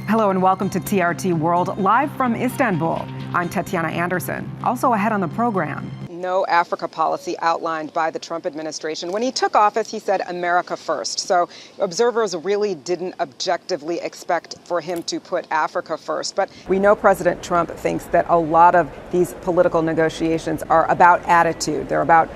Hello and welcome to TRT World, live from Istanbul. I'm Tatiana Anderson. Also ahead on the program. No Africa policy outlined by the Trump administration. When he took office, he said America first. So observers really didn't objectively expect for him to put Africa first. But we know President Trump thinks that a lot of these political negotiations are about attitude. They're about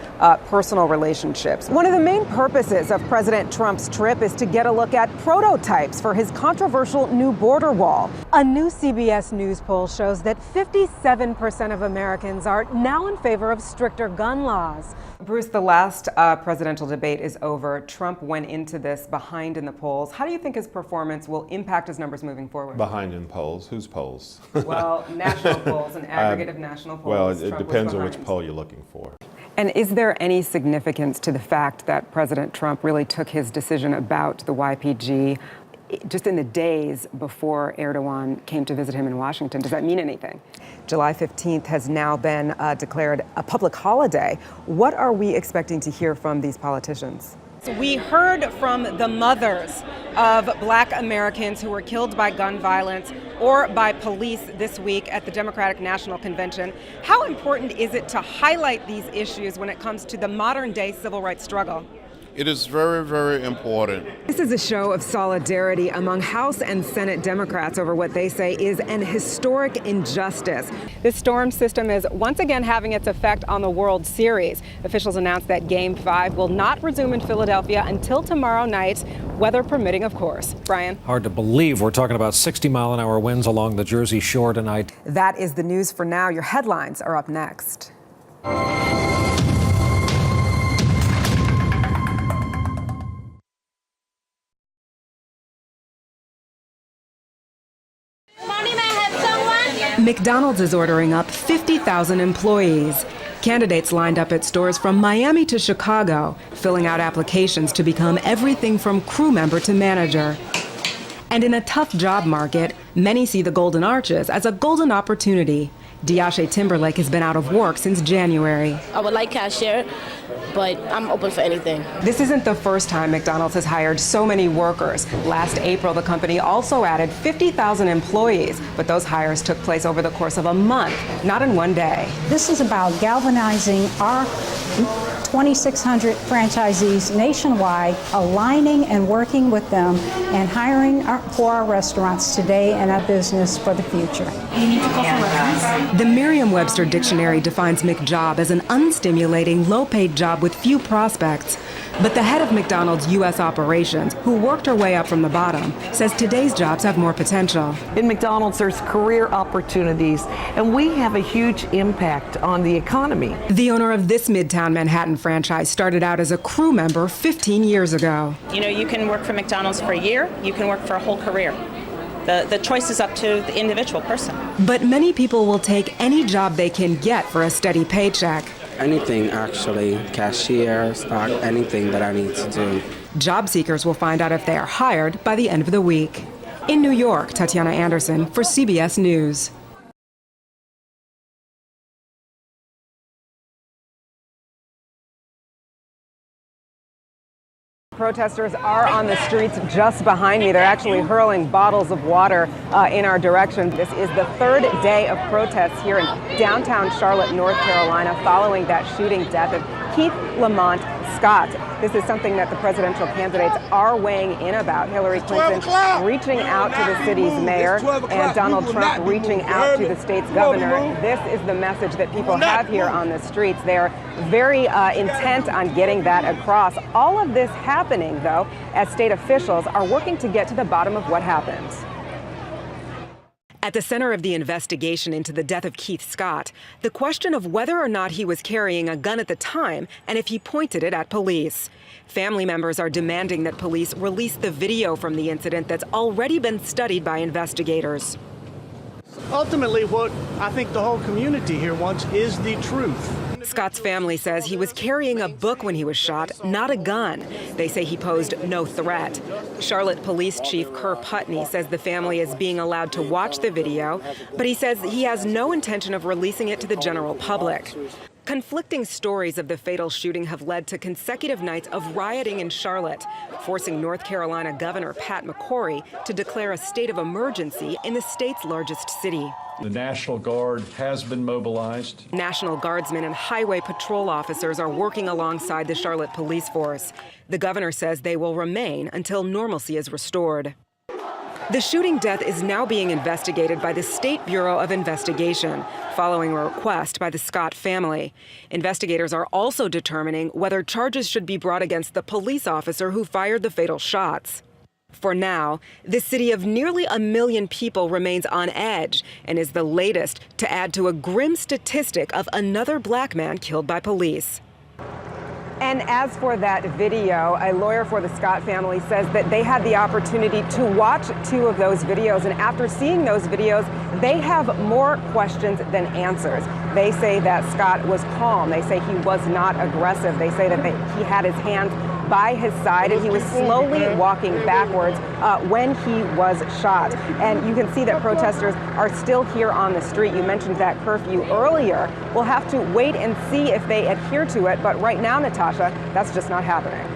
personal relationships. One of the main purposes of President Trump's trip is to get a look at prototypes for his controversial new border wall. A new CBS News poll shows that 57% of Americans are now in favor of stricter gun laws. Bruce, the last presidential debate is over. Trump went into this behind in the polls. How do you think his performance will impact his numbers moving forward? Behind in polls? Whose polls? Well, national polls, an aggregate of national polls. Well, it depends on which poll you're looking for. And is there any significance to the fact that President Trump really took his decision about the YPG just in the days before Erdogan came to visit him in Washington? Does that mean anything? July 15th has now been declared a public holiday. What are we expecting to hear from these politicians? We heard from the mothers of Black Americans who were killed by gun violence or by police this week at the Democratic National Convention. How important is it to highlight these issues when it comes to the modern day civil rights struggle? It is very, very important. This is a show of solidarity among House and Senate Democrats over what they say is an historic injustice. This storm system is once again having its effect on the World Series. Officials announced that Game 5 will not resume in Philadelphia until tomorrow night, weather permitting, of course. Brian? Hard to believe we're talking about 60-mile-an-hour winds along the Jersey Shore tonight. That is the news for now. Your headlines are up next. McDonald's is ordering up 50,000 employees. Candidates lined up at stores from Miami to Chicago, filling out applications to become everything from crew member to manager. And in a tough job market, many see the Golden Arches as a golden opportunity. Diashe Timberlake has been out of work since January. I would like cashier, but I'm open for anything. This isn't the first time McDonald's has hired so many workers. Last April, the company also added 50,000 employees, but those hires took place over the course of a month, not in one day. This is about galvanizing our 2,600 franchisees nationwide, aligning and working with them, and hiring for our restaurants today and our business for the future. The Merriam-Webster Dictionary defines McJob as an unstimulating, low-paid job with few prospects. But the head of McDonald's U.S. operations, who worked her way up from the bottom, says today's jobs have more potential. In McDonald's, there's career opportunities, and we have a huge impact on the economy. The owner of this Midtown Manhattan franchise started out as a crew member 15 years ago. You know, you can work for McDonald's for a year, you can work for a whole career. The choice is up to the individual person. But many people will take any job they can get for a steady paycheck. Anything, actually. Cashier, stock, anything that I need to do. Job seekers will find out if they are hired by the end of the week. In New York, Tatiana Anderson for CBS News. Protesters are on the streets just behind me. They're actually hurling bottles of water in our direction. This is the third day of protests here in downtown Charlotte, North Carolina, following that shooting death of Keith Lamont Scott. This is something that the presidential candidates are weighing in about. Hillary Clinton reaching out to the city's mayor and Donald Trump reaching out to the state's governor. This is the message that people have here on the streets. They're very intent on getting that across. All of this happening, though, as state officials are working to get to the bottom of what happened. At the center of the investigation into the death of Keith Scott, the question of whether or not he was carrying a gun at the time and if he pointed it at police. Family members are demanding that police release the video from the incident that's already been studied by investigators. Ultimately, what I think the whole community here wants is the truth. Scott's family says he was carrying a book when he was shot, not a gun. They say he posed no threat. Charlotte Police Chief Kerr Putney says the family is being allowed to watch the video, but he says he has no intention of releasing it to the general public. Conflicting stories of the fatal shooting have led to consecutive nights of rioting in Charlotte, forcing North Carolina Governor Pat McCrory to declare a state of emergency in the state's largest city. The National Guard has been mobilized. National Guardsmen and highway patrol officers are working alongside the Charlotte police force. The governor says they will remain until normalcy is restored. The shooting death is now being investigated by the State Bureau of Investigation, following a request by the Scott family. Investigators are also determining whether charges should be brought against the police officer who fired the fatal shots. For now, the city of nearly 1 million people remains on edge and is the latest to add to a grim statistic of another black man killed by police. And as for that video, a lawyer for the Scott family says that they had the opportunity to watch 2 of those videos, and after seeing those videos, they have more questions than answers. They say that Scott was calm. They say he was not aggressive. They say that he had his hands by his side and he was slowly walking backwards when he was shot. And you can see that protesters are still here on the street. You mentioned that curfew earlier. We'll have to wait and see if they adhere to it, but right now, Natasha, that's just not happening.